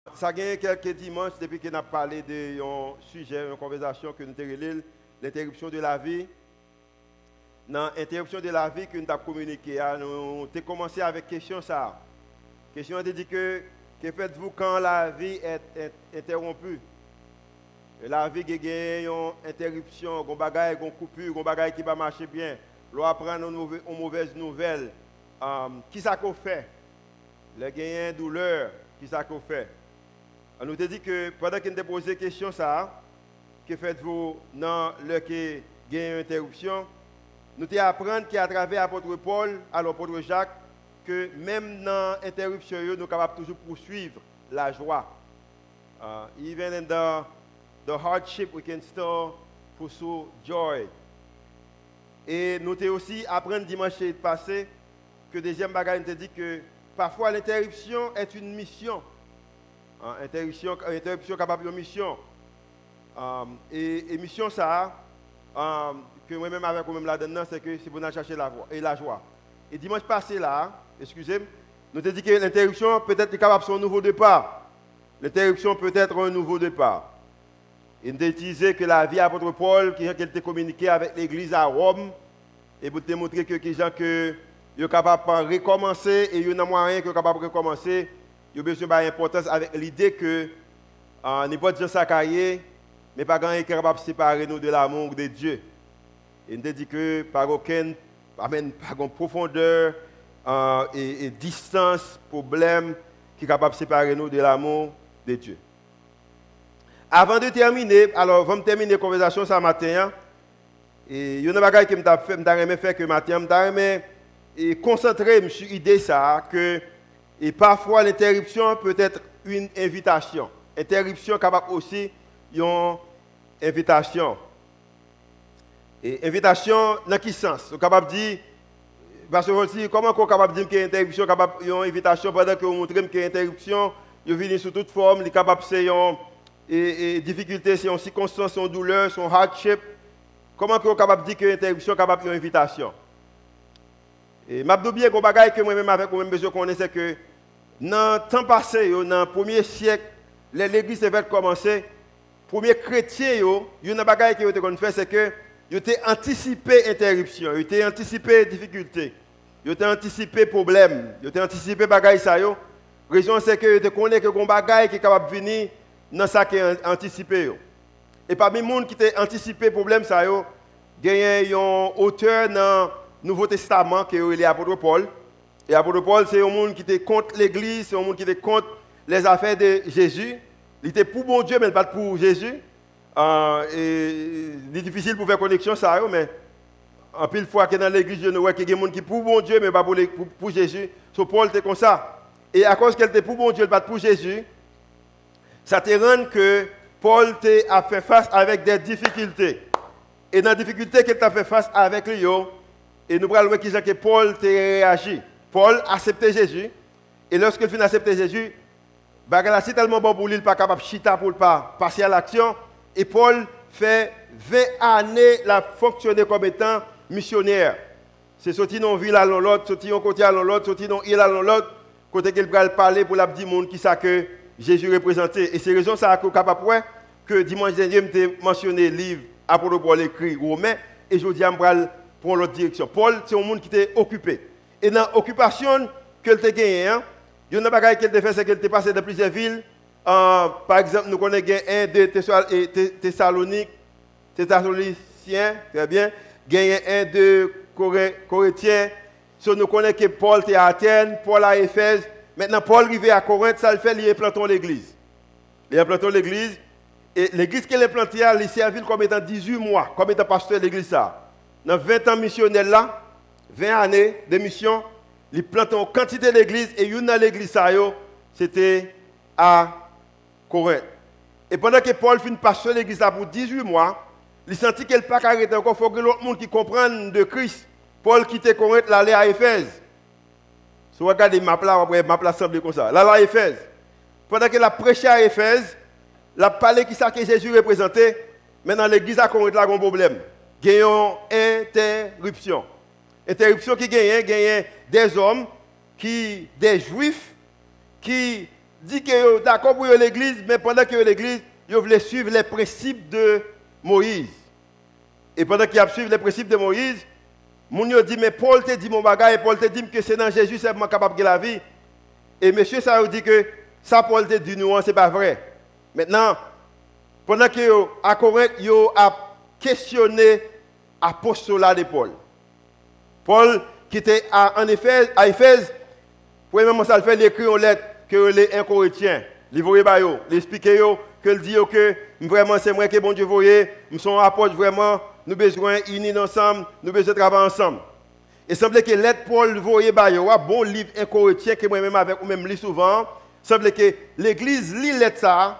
Ça a gagné quelques dimanches depuis qu'on a parlé d'un sujet, une conversation que nous avons l'interruption de la vie. Dans l'interruption de la vie que nous avons communiqué, nous avons commencé avec question ça. La question a dit que faites-vous quand la vie est interrompue? La vie a gagné une interruption, une bagaille, une coupure, une bagaille qui va marcher bien. L'on apprend une mauvaise nouvelle. Qui ça qu'on fait? Les gagnants douleur, qui ça qu'on fait? On nous a dit que pendant qu'on a posé la question, ça, que faites-vous dans le qui gagne une interruption? Nous avons appris qu'à travers l'apôtre Paul, alors l'apôtre Jacques, que même dans l'interruption, nous sommes capables toujours poursuivre la joie. Even in the hardship, we can still pursue joy. Et nous avons aussi appris dimanche passé que deuxième bagage nous a dit que parfois l'interruption est une mission. Interruption capable de mission. Et mission ça, que moi-même avec moi-même là-dedans, c'est que c'est pour nous chercher la joie. Et dimanche passé là, excusez-moi, nous avons dit que l'interruption peut-être est capable de un nouveau départ. L'interruption peut être un nouveau départ. Il nous a utilisé que la vie à l'apôtre Paul, qui a communiqué avec l'église à Rome, et pour te montrer que les gens que sont capables de recommencer et il y a moyen qui sont capables de recommencer. Il y a besoin d'importance avec l'idée que n'importe qui sa carrière, mais pas quelqu'un qui est capable de séparer nous de l'amour de Dieu. Et nous dit que par aucune profondeur et distance, problème qui est capable de séparer nous de l'amour de Dieu. Avant de terminer, alors vamos terminer la conversation ce matin. Et il y a une chose que je fait que matin, je me concentrer sur l'idée ça que et parfois, l'interruption peut être une invitation. Interruption capable aussi une invitation. Et invitation, dans quel sens? On est capable de dire, parce que comment on est capable de dire qu'il y a une interruption, une invitation pendant que vous montrez qu'il y a une interruption, vous venez sous toute forme, les capables de difficulté, c'est une circonstance, une douleur, son hardship. Comment on est capable de dire qu'il y a une interruption, capable une invitation? Et je dis bien que bagaille que moi-même avec moi-même besoin de connaître, c'est que dans le temps passé, dans le premier siècle, l'église devait commencer. Les premiers chrétiens, il y a une chose qui ont fait, c'est que ils ont anticipé l'interruption, ils ont anticipé les difficultés, ils ont anticipé les problèmes, ils ont anticipé les bagailles. La raison, c'est que ils connaissent que les bagailles qui sont capables de venir dans ce qui est anticipé. Et parmi les gens qui ont anticipé les problèmes, il y a un auteur dans le Nouveau Testament qui est l'apôtre Paul. Et l'apôtre Paul, c'est un monde qui était contre l'Église, c'est un monde qui était contre les affaires de Jésus. Il était pour bon Dieu, mais pas pour Jésus. Il est difficile pour faire connexion, ça, mais en pile fois que dans l'Église, il y a des gens qui sont pour bon Dieu, mais pas pour Jésus. So Paul était comme ça. Et à cause qu'elle était pour bon Dieu, pas pour Jésus, ça te rend que Paul a fait face avec des difficultés. Et dans les difficultés qu'il a fait face avec lui, et nous allons voir que Paul a réagi. Paul a accepté Jésus. Et lorsqu'il finit d'accepter Jésus, c'est tellement bon pour lui, il n'est pas capable de chita pour pas passer à l'action. Et Paul fait 20 années la fonctionner comme étant missionnaire. C'est sorti dans une ville à l'autre, sorti dans un côté à l'autre, sorti dans une île à l'autre, côté qu'il va parler pour la dire monde qui sait que Jésus représentait. Et c'est raison ça que capable que dimanche dernier, je mentionné le livre Apôtre Paul écrit Romain, et je dis à pour l'autre direction. Paul, c'est un monde qui était occupé. Et dans l'occupation qu'elle a gagnée, il y a une chose qu'elle a fait, c'est qu'elle est passée dans plusieurs villes. Par exemple, nous connaissons un de Thessaloniciens, très bien. Un de Corinthiens. Nous connaissons que Paul était à Athènes, Paul à Éphèse. Maintenant, Paul arrivé à Corinthe, ça le fait, il implanté l'église. Il a implanté l'église. Et l'église qu'il a implantée, il a servi comme étant 18 mois, comme étant pasteur de l'église. Dans 20 ans missionnels là, 20 années de mission, il plantent une quantité d'églises et une dans l'église, c'était à Corinthe. Et pendant que Paul finit pasteur de l'église pour 18 mois, il sentit qu'il n'a pas arrêté encore, il faut que l'autre monde qui comprenne de Christ. Paul quitte Corinthe, l'aller à Éphèse. Si vous regardez ma place semble comme ça. Là, à Éphèse. Pendant qu'il a prêché à Éphèse, il a parlé qui ça que Jésus représentait. Maintenant, l'église à Corinthe, là, a un problème. Il y a une interruption. Interruption qui gagne des hommes, des juifs, qui dit que d'accord pour l'église, mais pendant que l'église, ils voulaient suivre les principes de Moïse. Et pendant qu'ils suivent les principes de Moïse, moun yo dit, mais Paul te dit mon bagage, et Paul te dit que c'est dans Jésus seulement capable de la vie. Et monsieur ça dit que ça Paul te dit nous, c'est pas vrai. Maintenant, pendant que à Corinthe, yo a questionné l'apostolat de Paul. Paul qui était à Éphèse, premièrement ça le fait, il écrit une lettre que les 1 Corinthiens, il voyait ba yo, il explique yo que il dit que vraiment c'est moi que bon Dieu voyait, nous sommes apôtres vraiment, nous besoin unis ensemble, nous besoin travailler ensemble. Il semblait que lettre Paul voyait ba yo, bon livre 1 Corinthiens que moi même avec ou même lis souvent, semblait que l'église lit lettre ça,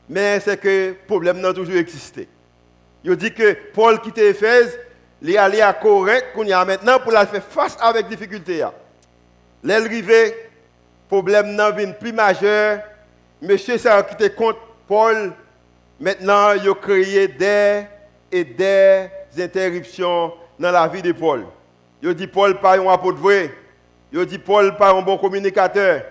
mais c'est que le problème n'a toujours existé. Il dit que Paul quitte Éphèse, il est allé à Corinthe, qu'on y a maintenant pour la faire face avec difficulté. L'arrivée, problème n'a vient plus majeur. Monsieur ça a quitté contre Paul. Maintenant, il a créé des interruptions dans la vie de Paul. Il dit Paul pas un apôtre vrai. Il dit Paul pas un bon communicateur.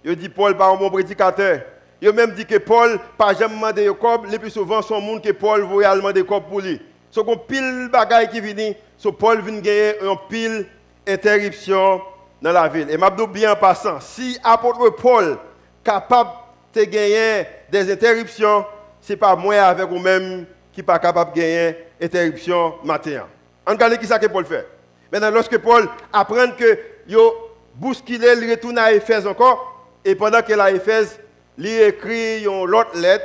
Il dit Paul pas un bon prédicateur. Il a même dit que Paul pas jamais demandé Jacob, le plus souvent son monde que Paul voyait demander Jacob pour lui. So qu'on pile bagaille qui vient, so Paul vient gagner un pile interruption dans la ville. Et m'a dit bien en passant, si apôtre Paul capable de gagner des interruptions, c'est pas moi avec vous-même qui pas capable de gagner interruption matin. On regarde qui ça que Paul fait. Maintenant lorsque Paul apprend que yo bousculé, il retourne à Éphèse encore et pendant qu'il est à Éphèse, il écrit une autre lettre.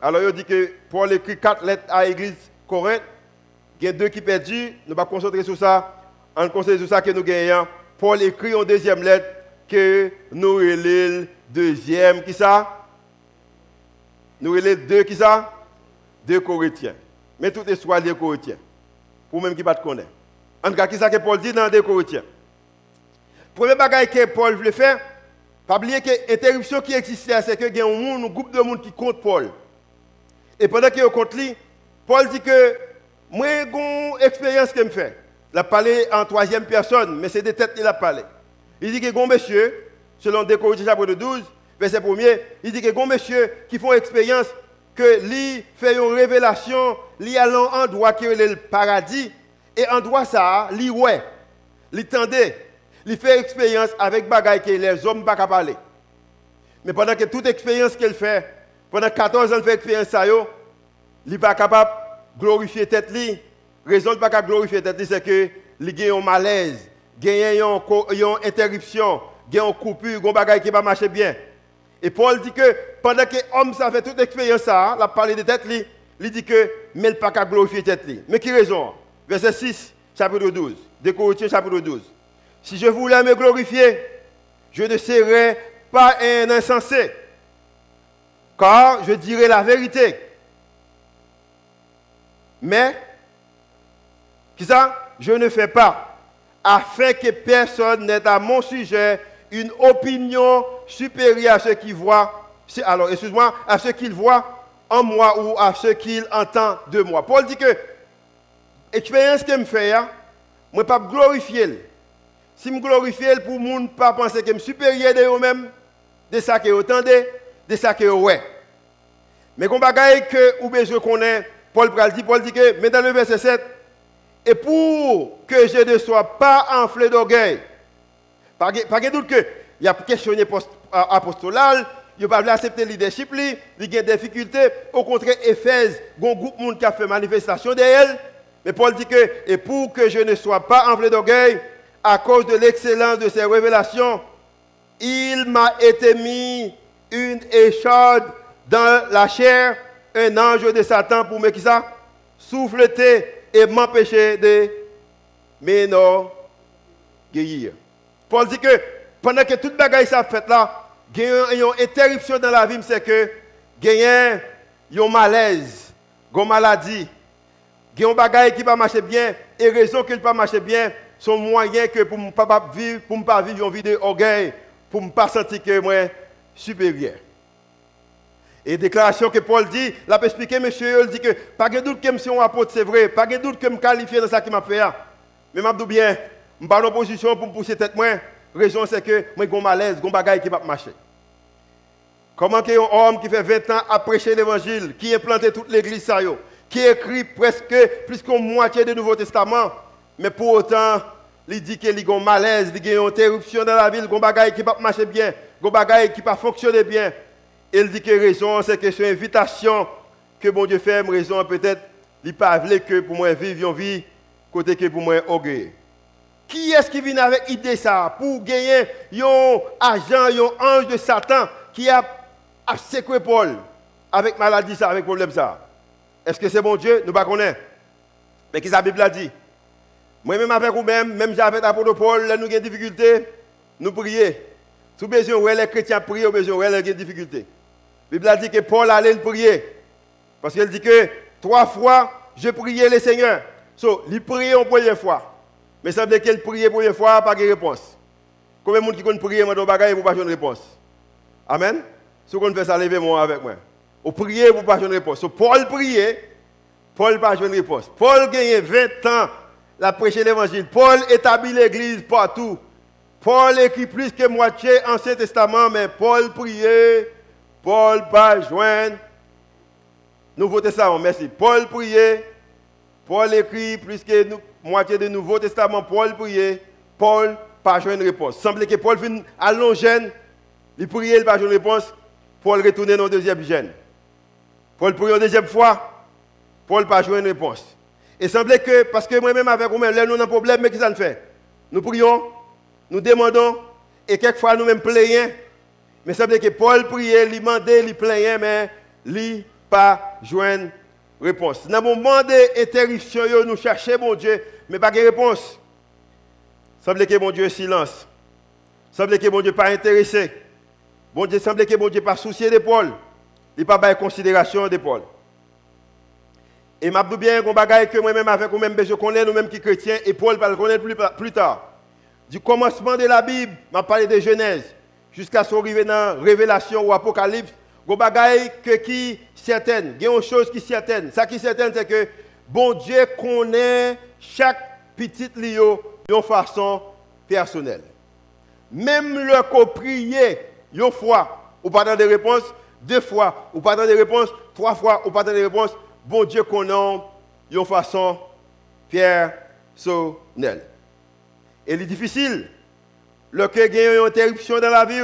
Alors, il dit que Paul écrit 4 lettres à l'église Corinthe. Il y a 2 qui sont perdus. Nous ne pas concentrer sur ça. On concentre sur ça que nous gagnons. Paul écrit une deuxième lettre que nous relèvons deuxième. Qui ça? Nous relèvons 2 qui ça? 2 Corinthiens. Mais tout est soit 2 Corinthiens. Pour même qui ne pas connaître. En tout cas, qui ça que Paul dit dans 2 Corinthiens? Premier bagage que Paul voulait faire, pas oublier que l'interruption qui existait, c'est que il y a un groupe de monde qui compte Paul. Et pendant qu'il compte lui, Paul dit que moi, j'ai une expérience qu'il me fait. Il a parlé en 3e personne, mais c'est des têtes qu'il a parlé. Il dit que un monsieur, selon 2 Corinthiens chapitre 12, verset 1er, il dit que un monsieur qui font expérience que lui fait une révélation, lui allant en endroit qui est le paradis, et en endroit ça, lui ouais, lui tendait. Il fait expérience avec bagaille que les hommes ne peuvent pas parler. Mais pendant que toute expérience qu'il fait, pendant 14 ans, il fait expérience ça, il n'est pas capable de glorifier tête li. Raison de pas glorifier tête c'est que il y a un malaise, il y a une interruption, il y a une coupure, il y a un bagaille qui ne va pas marcher bien. Et Paul dit que pendant que l'homme ça fait toute expérience ça, il a parlé de tête li, il dit que mais il ne peut pas glorifier tête li. Mais qui raison? Verset 6, chapitre 12, 2 Corinthiens chapitre 12. Si je voulais me glorifier, je ne serais pas un insensé, car je dirais la vérité. Mais, qui ça? Je ne fais pas, afin que personne n'ait à mon sujet une opinion supérieure à ce qu'il voit, alors, excuse-moi, à ce qu'il voit en moi ou à ce qu'il entend de moi. Paul dit que l'expérience qu'il me fait, je ne peux pas glorifier. Si je glorifie pour les gens ne pas penser que je suis supérieur de eux-mêmes, de ça que vous entendez, de ça que vous ouais. Mais quand bagaille que vous besoin connaître, Paul dit que, mais dans le verset 7, et pour que je ne sois pas enflé d'orgueil, pas de doute que il y a questionné apostolat, il ne a pas accepter le leadership, il y a des difficultés. Au contraire, Éphèse, il y a un groupe de monde qui a fait manifestation d'elle. Mais Paul dit que, et pour que je ne sois pas enflé d'orgueil, à cause de l'excellence de ses révélations, il m'a été mis une écharde dans la chair, un ange de Satan pour me qui ça? Souffleter et m'empêcher de m'énorgueillir. Paul dit que pendant que toute bagaille ça fait là, il y a une interruption dans la vie, c'est que il y a un malaise, une maladie, il y a un bagaille qui ne va pas marcher bien, et raison qu'il ne va pas marcher bien, sont moyens que pour ne pas vivre une vie d'orgueil, pour ne pas sentir que moi supérieur. Et déclaration que Paul dit, il a expliqué, monsieur, il dit que pas de doute que je suis un apôtre, c'est vrai, pas de doute que je me qualifie dans ça qui m'a fait. Mais je dis bien, je ne suis pas en position pour me pousser tête. Raison c'est que moi j'ai un malaise, j'ai un bagage qui va marcher. Comment qu'un homme qui fait 20 ans a prêché l'évangile, qui a implanté toute l'église, qui écrit presque plus que moitié du Nouveau Testament, mais pour autant, il dit qu'il y a un malaise, il y a une interruption dans la ville, il y a un bagage qui ne marche pas bien, il y a un bagage qui ne fonctionne bien. Il dit que la raison, c'est que c'est une invitation que bon Dieu fait, raison peut-être, il n'a pas voulu que pour moi vivre une vie, côté que pour moi orgueilleux. Qui est-ce qui vient avec l'idée ça pour gagner un agent, un ange de Satan qui a séqué Paul avec maladie ça, avec problème ça? Est-ce que c'est bon Dieu? Nous ne connaissons pas. Mais qu'est-ce que la Bible a dit? Moi-même avec vous-même, même j'avais l'apôtre Paul, là nous avons des difficultés, nous prions. Si vous avez besoin, les chrétiens prient, vous avez besoin, les des difficultés. La Bible a dit que Paul allait prier. Parce qu'il dit que 3 fois, je priais le Seigneur. So, il priait une première fois. Mais ça veut dire qu'il priait la première fois, pas de réponse. Combien de monde qui connaît prier, mais dans bagaille pour pas avoir une réponse? Amen? Si vous fait ça, levez-moi avec moi. Vous priez pour pas avoir une réponse. So, Paul priait, Paul pas avoir une réponse. Paul gagnait 20 ans, la prêcher l'évangile. Paul établit l'église partout. Paul écrit plus que moitié Ancien Testament, mais Paul priait, Paul pas joindre. Nouveau Testament, merci. Paul priait, Paul écrit plus que moitié du Nouveau Testament, Paul priait, Paul pas joindre réponse. Il semble que Paul vient à long gêne, il priait, il pas joindre réponse, Paul retourne dans le deuxième gêne. Paul priait une deuxième fois, Paul pas joindre réponse. Et il semble que, parce que moi-même avec vous-même, là nous avons un problème, mais qu'est-ce que ça fait? Nous prions, nous demandons, et quelquefois nous-mêmes plaignons. Mais il semble que Paul priait, il demandait, il plaignait, mais il pas joindre réponse. Dans le moment d'interruption, nous cherchons mon Dieu, mais pas de réponse. Il semble que mon Dieu est silence. Il semble que mon Dieu n'est pas intéressé. Bon Dieu semble que mon Dieu n'est pas soucié de Paul. Il n'est pas de considération de Paul. Et je dis bien qu'on bagaille que moi-même avec vous-même, je connais nous-mêmes qui chrétiens, et Paul va le connaître plus tard. Du commencement de la Bible, je parle de Genèse, jusqu'à ce qu'on arrive dans Révélation ou Apocalypse, il y a des choses qui sont certaines. Il y a une chose qui est certaine. Ce qui est certain, c'est que bon Dieu connaît chaque petite lion d'une façon personnelle. Même le qu'on prie une fois, ou pas dans des réponses, 2 fois, ou pas dans des réponses, 3 fois, ou pas dans des réponses, bon Dieu connaît d'une façon personnelle. Et il est difficile, lorsqu'il y a une interruption dans la vie,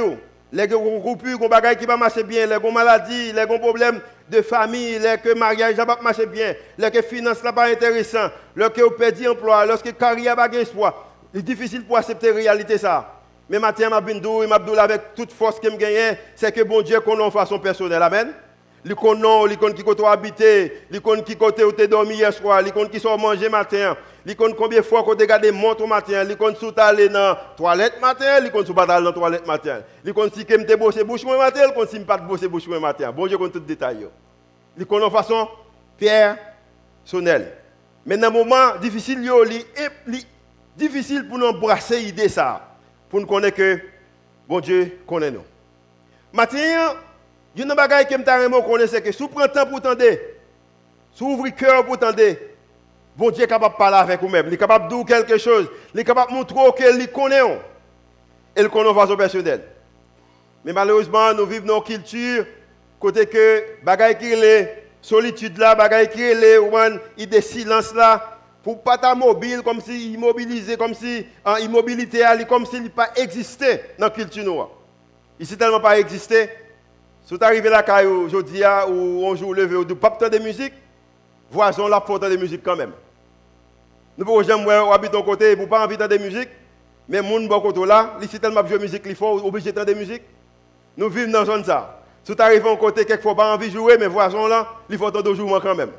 les gens ont coupé, les gens qui ne marchent pas bien, les gens ont maladie, les gens ont problème de famille, les gens mariage n'a pas marché bien, les gens finances n'est pas intéressant, lorsqu'ils ont perdu l'emploi, lorsque carrière n'a pas espoir. C'est difficile pour accepter la réalité ça. Mais maintenant, je dis avec toute force que je gagne, c'est que bon Dieu connaît de façon personnelle. Amen. Il connaît qui côté habité, il connaît qui côté où tu dormi hier soir, il connaît qui sont mangé matin, il connaît combien de fois tu as regardé montre matin, il connaît si tu allé dans la toilette matin, il connaît si tu pas allé dans la toilette matin, il connaît si tu as bossé bouche matin, il connaît si tu pas bossé bouche matin. Bon Dieu connaît tout détail. Il connaît de façon personnelle. Mais dans un moment difficile, il est difficile pour nous embrasser l'idée ça, pour nous connaître que bon Dieu connaît nous. Maintenant, il y a une chose que je connais, c'est que si vous prenez le temps pour tendre, si vous ouvrez le cœur pour tendre, bon Dieu est capable de parler avec vous-même. Il est capable de dire quelque chose. Il est capable de montrer qu'il connaît. Et il connaît de façon personnelle. Mais malheureusement, nous vivons dans une culture, côté que, bagaille qui est solitude là, bagaille qui est idée silence là, pour pas être mobile, comme si immobilisé, comme si en immobilité, comme s'il n'a pas existé dans la culture noire. Ici, tellement pas existé. Si vous arrivez là, aujourd'hui, ou on joue levé, ou du pas de musique, voisin la faute de musique quand même. Nous pouvons jamais habiter à côté pour pas envie de musique, mais les gens bon côté là, ici tellement jouer musique, il faut obligé de musique. Nous vivons dans une zone ça. Si vous arrivez à côté, quelquefois pas envie de jouer, mais voisin là, il faut entendre jouer quand même.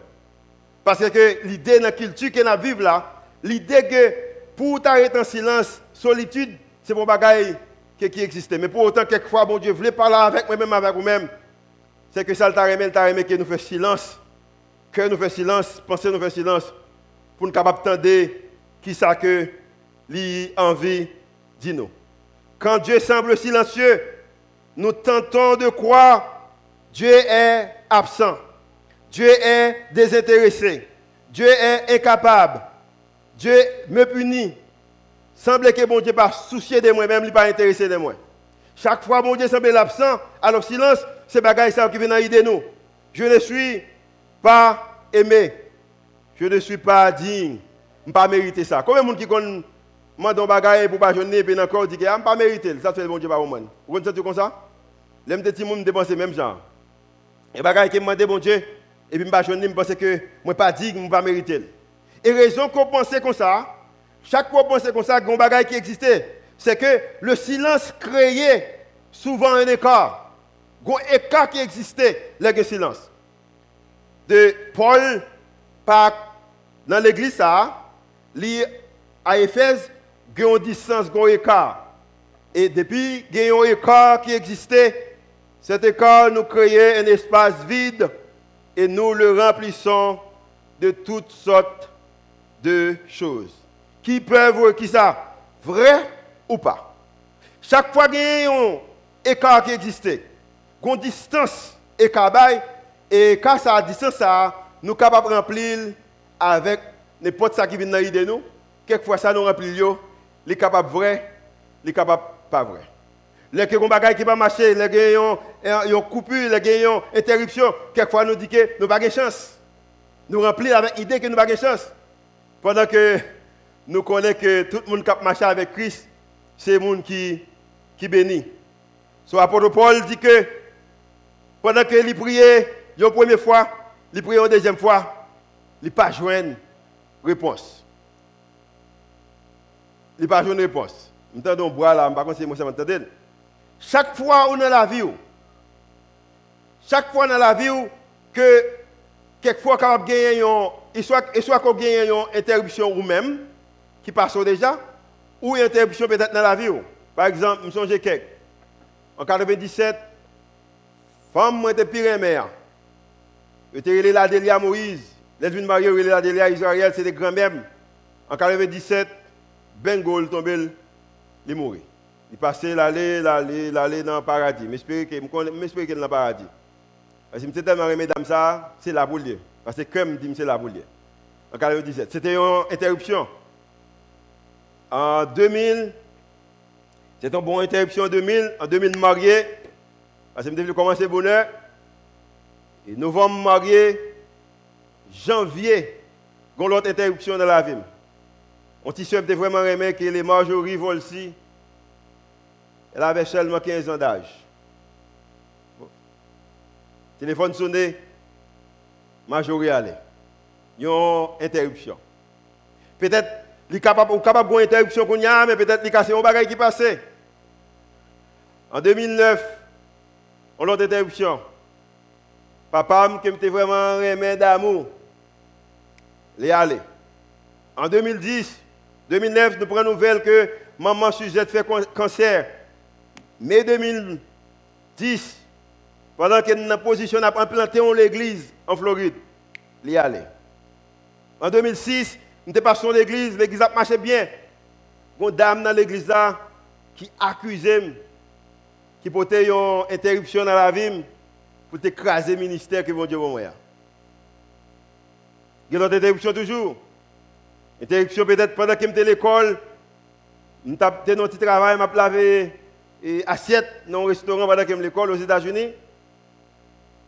Parce que l'idée dans la culture que nous vivons là, l'idée que pour t'arrêter en silence, solitude, c'est pour bagaille qui existait. Mais pour autant, quelquefois, bon Dieu voulait parler avec moi-même, avec vous-même. C'est que ça, le taremé que nous fait silence. Que nous fait silence, pensez nous fait silence. Pour nous capables d'entendre qui ça que l'envie dit nous. Quand Dieu semble silencieux, nous tentons de croire Dieu est absent. Dieu est désintéressé. Dieu est incapable. Dieu me punit. Semble que bon Dieu n'est pas soucié de moi-même, il n'est pas intéressé de moi. Chaque fois, bon Dieu semble absent, alors silence, ces bagages qui viennent dans l'idée nous. Je ne suis pas aimé. Je ne suis pas digne. Je ne pas mériter ça. Combien de gens qui connaissent mon bagage pour pas jeûner et puis encore dit que je ne pas mériter. Ça c'est bon Dieu pas au monde. Vous comprenez comme ça? Les petits gens dépensent même genre. Et bagages qui me demandent bon Dieu et puis je pas jeûner, je pense que je ne pas digne, je ne pas mériter. Et raison qu'on pense comme ça, chaque fois qu'on pense comme ça, il y a un bagage qui existait, c'est que le silence créait souvent un écart. Il y a un écart qui existait, le silence. De Paul, dans l'église, à Éphèse, il y a une distance, il y a un écart. Et depuis, il y a un écart qui existait. Cet écart nous créait un espace vide et nous le remplissons de toutes sortes de choses. Qui peuvent, qui ça, vrai ou pas. Chaque fois qu'il y a un écart qui existait, une distance écart, et quand ça distance, ça, nous sommes capables de remplir avec n'importe qui vient dans l'idée nous. Quelquefois, ça nous remplit, les capables vrai, les capables pas vrai. Les gens qui ne pas marcher, les gens qui ont coupure, les gens qui ont interruption, quelquefois nous disons que nous n'avons pas de chance. Nous remplissons avec l'idée que nous n'avons pas de chance. Pendant que nous connaissons que tout le monde qui marche avec Christ, c'est le monde qui bénit. So, l'apôtre Paul dit que pendant qu'il priait une première fois, il priait une deuxième fois, il n'a pas joint réponse. Il n'a pas joint réponse. Je m'entends boire là, je ne sais pas si moi m'entendez. Chaque fois on a la vie, que quelquefois quand on gagne soit qu'on gagne une interruption ou même qui passe déjà, ou une interruption peut-être dans la vie. Par exemple, je me songe quelque. En 1997, femme était pire mère. J'étais la Délia Moïse. Les une mariée, la Délia Israël, c'était grand-mère. En 1997, Bengol tombé, il est mort. Il passait l'aller dans le paradis. J'espère qu'il est dans le paradis. Parce que je suis tellement aimé madame ça, c'est la boule. Parce que comme dit c'est la boule. En 1997, c'était une interruption. En 2000, c'était une bonne interruption en 2000. En 2000, marié. Parce que je devais commencer le bonheur. Et novembre, marié. Janvier, il y a l'autre interruption dans la vie. On t'y était vraiment aimé que les Marjorie Volsi, elle avait seulement 15 ans d'âge. Téléphone sonné, Marjorie allait. Il y a une interruption. Peut-être qu'il est capable d'une interruption qu'on y a, mais peut-être qu'il y a un bagage qui passait. En 2009, on a une interruption. Papa, qui était vraiment aimé d'amour, il est allé. En 2009, nous prenons nouvelle que maman Suzette fait cancer. Mai 2010, pendant qu'elle est en position d'implanter l'église en Floride, il est allé. En 2006, nous sommes passés à l'église a marché bien. Il y a une dame dans l'église là qui accusait, qui portait une interruption dans la vie pour écraser le ministère que Dieu va faire. Il y a une interruption toujours. Interruption peut-être pendant que j'étais à l'école, j'étais dans un petit travail, je lavé assiette dans un restaurant pendant que j'étais à l'école aux États-Unis.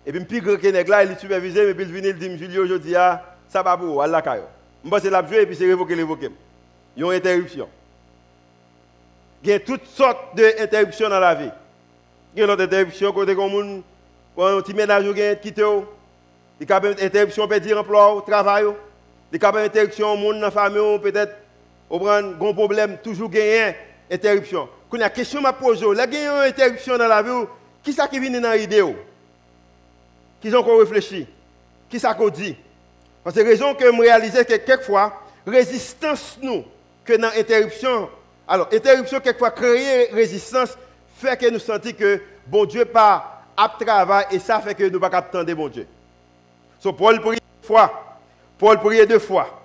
Et puis, je suis plus grand que là, il supervisé, et puis il vient et dit, Julio, aujourd'hui, ça va pour Allah Kayo. Je pense que c'est la jouer et puis c'est révoqué. Il y a une interruption. Il y a toutes sortes d'interruptions dans la vie. Il y a une interruption côté commun, quand un petit ménage qui quitté. Il y a une interruption pour dire emploi, travail. Il y a une interruption dans la famille, peut-être, on prend un problème, toujours gagner interruption. Quand la question m'a posée, là, il y a une interruption dans la vie, qui est-ce qui vient dans l'idée? Qui ont encore réfléchi? Qui est-ce qu'on dit? Parce que la raison que je réalise que quelquefois, résistance nous, que dans l'interruption, alors, interruption, quelquefois, créer résistance, fait que nous sentons que bon Dieu pas à travail et ça fait que nous ne pouvons pas attendre bon Dieu. So, Paul prie une fois. Paul priait 2 fois.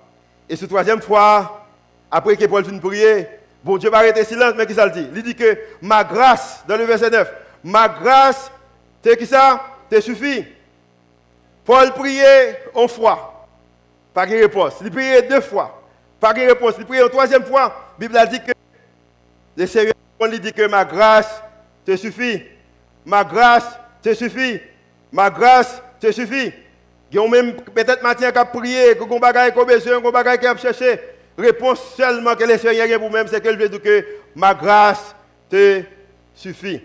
Et cette 3e fois, après que Paul finit de prier, bon Dieu va arrêter silence, mais qui ça le dit? Il dit que ma grâce, dans le verset 9, ma grâce, c'est qui ça? Te suffit. Paul priait une fois, pas de réponse. Il priait 2 fois, pas de réponse. Il priait une 3e fois, la Bible a dit que le Seigneur lui dit que ma grâce te suffit. Ma grâce te suffit. Ma grâce te suffit. Même peut-être matin qui a prié, que vous avez besoin, que vous avez cherché. Réponse seulement que le Seigneur a pour vous-même, c'est qu'elle veut dire que ma grâce te suffit.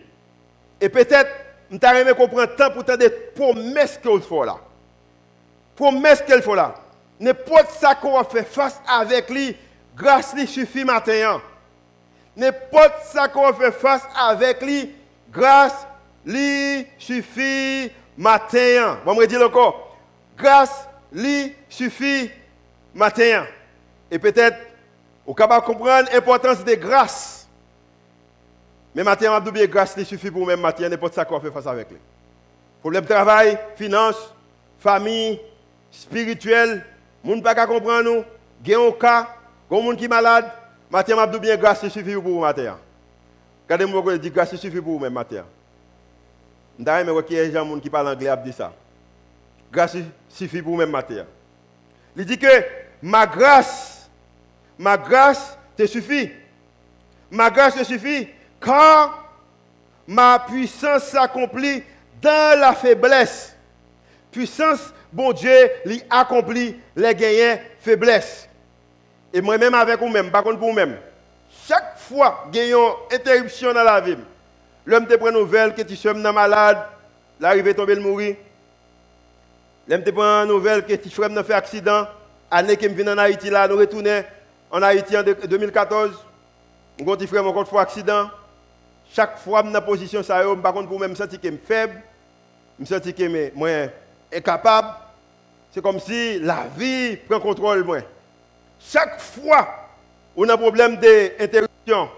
Et peut-être, nous avons comprendre le temps pour des promesses qu'il faut là. Promesses qu'il faut là. N'importe ça qu'on va faire face avec lui, grâce lui suffit matin. N'importe ça qu'on va faire face avec lui, grâce lui suffit matin. On va me dire encore, grâce lui suffit matin. Et peut-être, vous pouvez comprendre l'importance de grâce. Mais matin, on va dire grâce lui suffit pour même matin, n'importe ça qu'on va faire face avec lui. Problème de travail, finances, famille, spirituel, moun pas qu'à comprendre nous, gen un cas, gon moun qui malade, matin m'a bien grâce suffit pour vous matin. Regardez-moi qu'on dit grâce suffit pour vous même matin. M'ta mais qu'il y a des gens qui parlent anglais a dit ça. Grâce suffit pour vous même matin. Il dit que ma grâce te suffit. Ma grâce te suffit car ma puissance s'accomplit dans la faiblesse. Puissance bon Dieu, lui accomplit les gagnants faiblesse. Et moi-même avec vous-même, par contre pour vous-même, chaque fois qu'il y a une interruption dans la vie, l'homme te prend une nouvelle que tu sois malade, l'arrivée tomber mourir. L'homme te prend une nouvelle que tu sois fait accident, année que je viens en Haïti là, nous retournons en Haïti en 2014, nous avons fait encore fois accident. Chaque fois dans la position ça, par contre pour moi, je me sens que je suis faible, je me sens que je suis incapable. C'est comme si la vie prend contrôle de moi. Chaque fois où on a un problème d'interruption,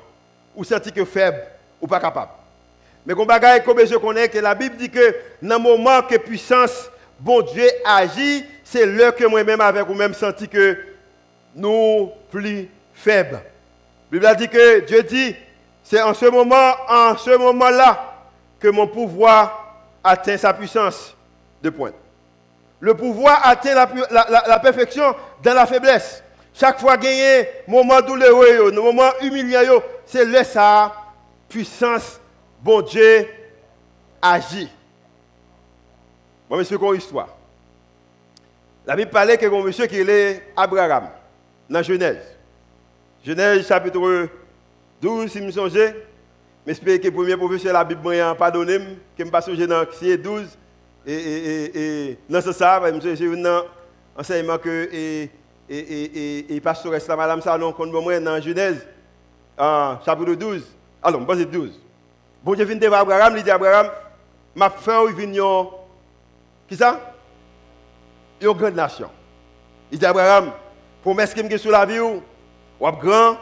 ou senti que faible, ou pas capable. Mais comme bagaille comme je connais que la Bible dit que dans le moment que puissance, bon Dieu agit, c'est là que moi-même avec vous-même senti que nous plus faibles. La Bible dit que Dieu dit, c'est en ce moment-là, que mon pouvoir atteint sa puissance de pointe. Le pouvoir atteint la perfection dans la faiblesse. Chaque fois gagner moment douloureux, moment humiliant, c'est là sa puissance, bon Dieu, agit. Bon, monsieur, qu'on histoire. La Bible parlait que un monsieur qui est Abraham, dans Genèse. Genèse chapitre 12, si je me songe. J'espère que le premier professeur de la Bible m'a pardonné, que je ne me pas songer dans 12. Et dans ce sens, j'ai eu un enseignement que et pasteur Madame Salon, qu'on moi dans Genèse, chapitre 12. Alors, je vais 12. Bon Dieu vient de Abraham, il dit Abraham, ma frère, il vient, qui ça? Une grande nation. Il dit Abraham, promesse que je sur la vie, ou grand,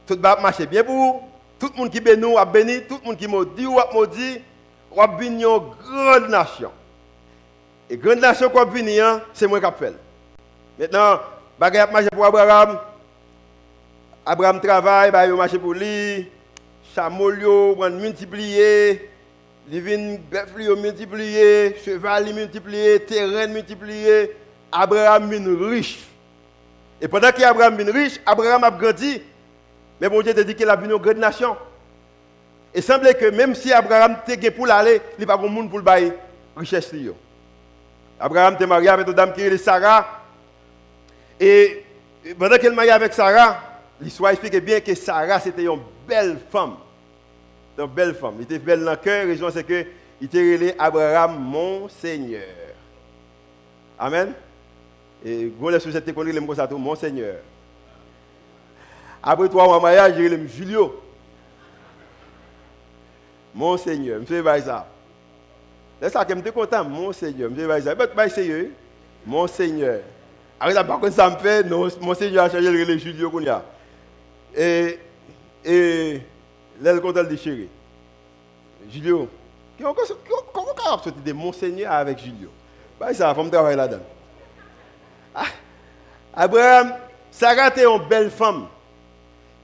tout va marcher bien pour vous, tout le monde qui bénit, ou béni, tout le monde qui maudit, ou maudit. On a une grande nation. Et grande nation qu'on a venir, c'est moi qui appelle. Maintenant, bagay marché pour Abraham. Abraham travaille, il marché pour lui. Chameau multiplié, living bœuf multiplié, cheval multiplié, terrain multiplié. Abraham est riche. Et pendant qu'Abraham est riche, Abraham a grandi. Mais bon Dieu te dit qu'il a une grande nation. Et il semblait que même si Abraham était pour l'aller, il n'y a pas de monde pour le bailler richesse. Abraham était marié avec une dame qui est Sarah. Et pendant qu'il est marié avec Sarah, l'histoire explique bien que Sarah c'était une belle femme. Une belle femme. Il était belle dans le cœur. La raison c'est qu'il était relé Abraham, mon Seigneur. Amen. Et quand les sociétés connaissent comme ça, mon Seigneur. Après 3 mois de mariage, j'ai relé Julio. Mon Seigneur, je fais ça. C'est ça que je suis content, mon Seigneur. Je fais ça. Je suis sérieux. Mon Seigneur. Après ça, par contre, ça me fait, non, mon Seigneur a changé le Julio. Et là, le content de chéri. Julio. Comment on a sorti de mon Seigneur avec Julio? Ça, il faut me travailler là-dedans. Abraham, Sarah était une belle femme.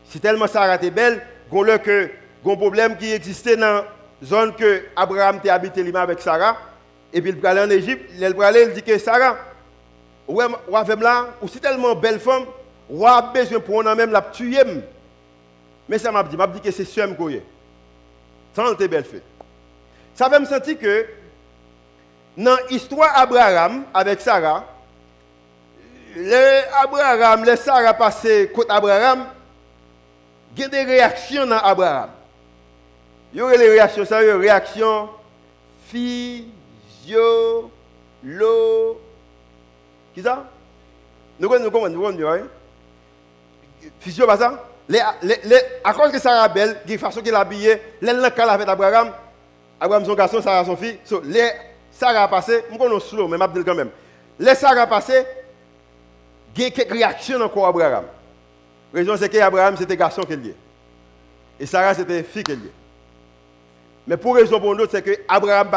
C'est tellement Sarah était belle, qu'on a que un problème qui existait dans la zone que Abraham était habité avec Sarah. Et puis il allait en Égypte, il dit que Sarah, ouais, là, ou c'est tellement belle femme, ou a besoin pour on même la tuer. Mais ça m'a dit que c'est sûr que c'est. Sans te belle fait. Ça fait me sentir que dans l'histoire d'Abraham avec Sarah, les Sarah passé contre Abraham, il y a des réactions dans Abraham. Il y aurait les réactions, ça, des réactions physiologiques. Qui ça? Nous comprenons, physio, pas ça? À cause que Sarah belle, de la façon qu'elle est habillée, elle est avec Abraham, Abraham son garçon, Sarah son fille. So, les Sarah a passé, je connais slow, mais je vais quand même. Les Sarah a passé, il y a quelques réactions encore à Abraham. La raison c'est qu'Abraham c'était garçon qu'elle est. Et Sarah c'était fille qu'elle est. Mais pour raison pour nous, c'est que Abraham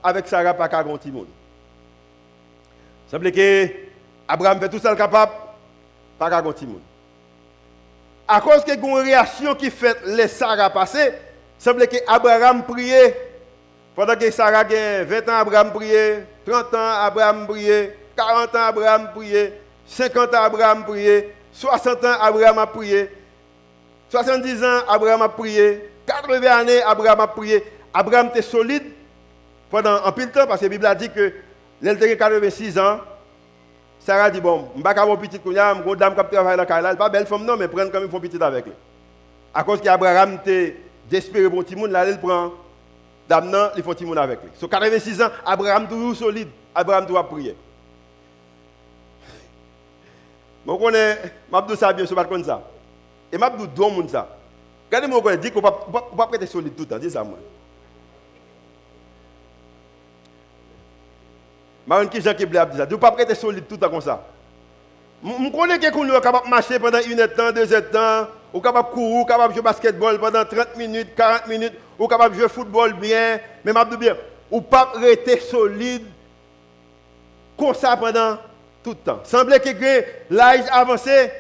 avec Sarah pas qu'à grand monde. Ça veut dire que Abraham fait tout ça capable, pas qu'à grand monde. À cause que une réaction qui fait les Sarah passer, ça veut dire que Abraham priait. Pendant que Sarah a 20 ans, Abraham priait, 30 ans, Abraham priait, 40 ans, Abraham priait, 50 ans, Abraham priait, 60 ans, Abraham a prié, 70 ans, Abraham a prié, 80 années, Abraham a prié. Abraham était solide pendant un peu de temps, parce que la Bible a dit que l'elle avait 86 ans. Sarah dit, bon, je ne vais pas avoir petit couillard, je vais dame qui travaille dans la caille, pas belle femme non, mais prendre comme il faut petit avec lui. À cause qu'Abraham était désespéré pour tout le monde, là, il prend dame non, il faut tout le monde avec lui. Sur 86 ans, Abraham toujours solide, Abraham doit prier. Je connais, je dis ça bien, je ne sais pas ça. Et je dis deux monde ça. Regardez-moi, je dis qu'on ne peut pas prêter solide tout le temps, dis ça moi. Je dis ça, je ne peux pas prêter solide tout le temps comme ça. Je connais quelqu'un qui est capable de marcher pendant 1 heure, 2 heures, ou capable de courir, capable de jouer basketball pendant 30 minutes, 40 minutes, ou capable de jouer football bien, mais je dis bien, ou pas rester solide comme ça pendant tout le temps. Semblait que l'âge avancé.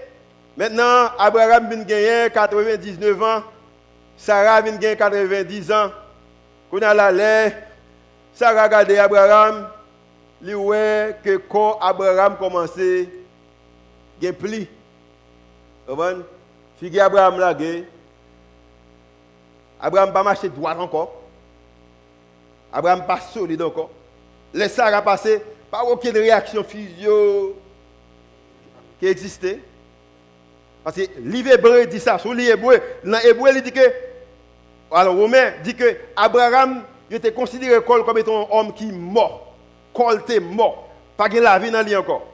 Maintenant, Abraham vient gagner 99 ans, Sarah vient gagner 90 ans. Quand on a l'air, Sarah regarde Abraham, il voit que quand Abraham commençait, il y a pli. Vous voyez? Figue Abraham là, Abraham pas marché droit encore. Abraham pas solide encore. Les Sarah passé, pas aucune réaction physio qui existait. Parce que l'Hébreu dit ça, sur l'Hébreu, dans l'Hébreu, il dit que, alors Romain dit que Abraham était considéré comme étant un homme qui est mort. Col était mort. Pas de la vie dans lui encore.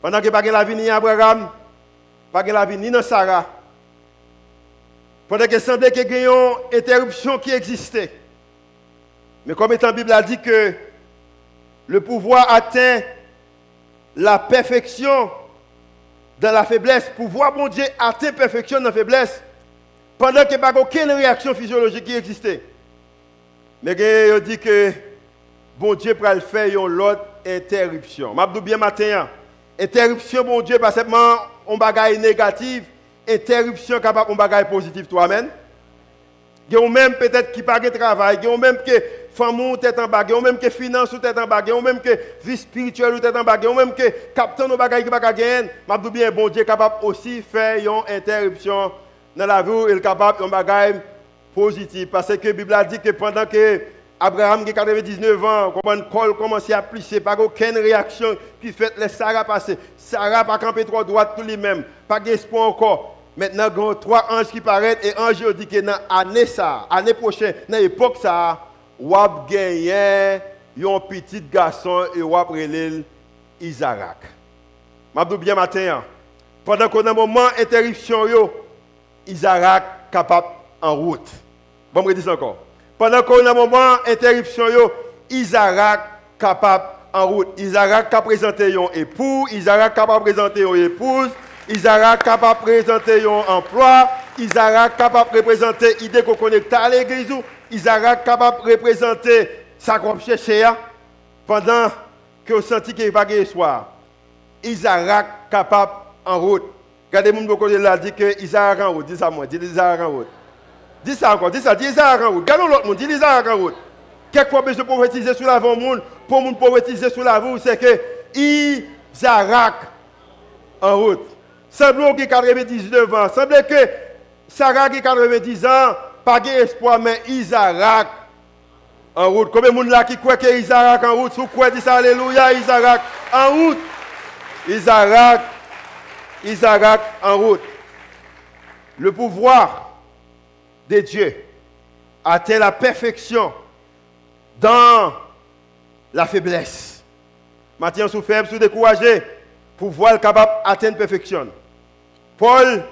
Pendant que pas de la vie ni Abraham, pas de la vie ni dans Sarah. Pendant que semblait qu'il y ait une interruption qui existait. Mais comme étant la Bible a dit que le pouvoir atteint la perfection dans la faiblesse. Pouvoir, bon Dieu, atteint la perfection dans la faiblesse. Pendant qu'il n'y a pas aucune réaction physiologique qui existait. Mais il dit que bon Dieu peut faire une autre interruption. Je dis bien matin, interruption, bon Dieu, pas seulement un bagage négatif, interruption capable un bagage positif. Toi, amen. Il y a même peut-être qui pas de travail, il y a même que famille tête en bas, il y a même que finance tête en bas, il y a même que vie spirituelle tête en bas, il y a même que captain nos bagages qui pas gagner. Je dis bien bon Dieu capable aussi faire une interruption dans la vie, il est capable un bagage positif parce que la Bible a dit que pendant que Abraham qui a 99 ans, comment col commençait à plisser, pas aucune réaction qui fait les Sarah passer. Sarah pas camper trop droite tout lui-même, pas d'espoir encore. Maintenant, il y a 3 anges qui paraissent et l'ange dit que dans l'année prochaine, dans l'époque ça, on va gagner un petit garçon et on va prendre Isaac. Je dis bien matin, pendant qu'on a un moment d'interruption, Isaac est capable en route. Bon, je dis ça encore. Pendant qu'on a un moment d'interruption, Isaac est capable en route. Isaac est présenté un époux, Isaac est capable de présenter une épouse, Isaac est capable de présenter un emploi, Isaac est capable de représenter l'idée qu'on connecte à l'église, Isaac est capable de représenter sa qu'on cherche pendant que vous sentez qu'il n'y a pas d'espoir. Isaac est capable en route. Regardez mon côté là, dit que Isaac en route. Dis ça moi, dis Isaac en route. Dis ça encore, dis Isaac en route. Regardons l'autre monde, dis Isaac en route. Quelquefois, besoin de prophétiser sur la vie monde, pour nous prophétiser sur la vie, c'est que Isaac en route. Semble qu'il a 99 ans. Semble que Sarah qui a 90 ans, pas d'espoir, mais Isaac en route. Combien de monde là qui croit que Isaac en route? Si vous croyez, dites alléluia, Isaac en route. Isaac en route. Le pouvoir de Dieu atteint la perfection dans la faiblesse. Maintenant, sous faible, sous découragé, pouvoir capable d'atteindre la perfection. Paul,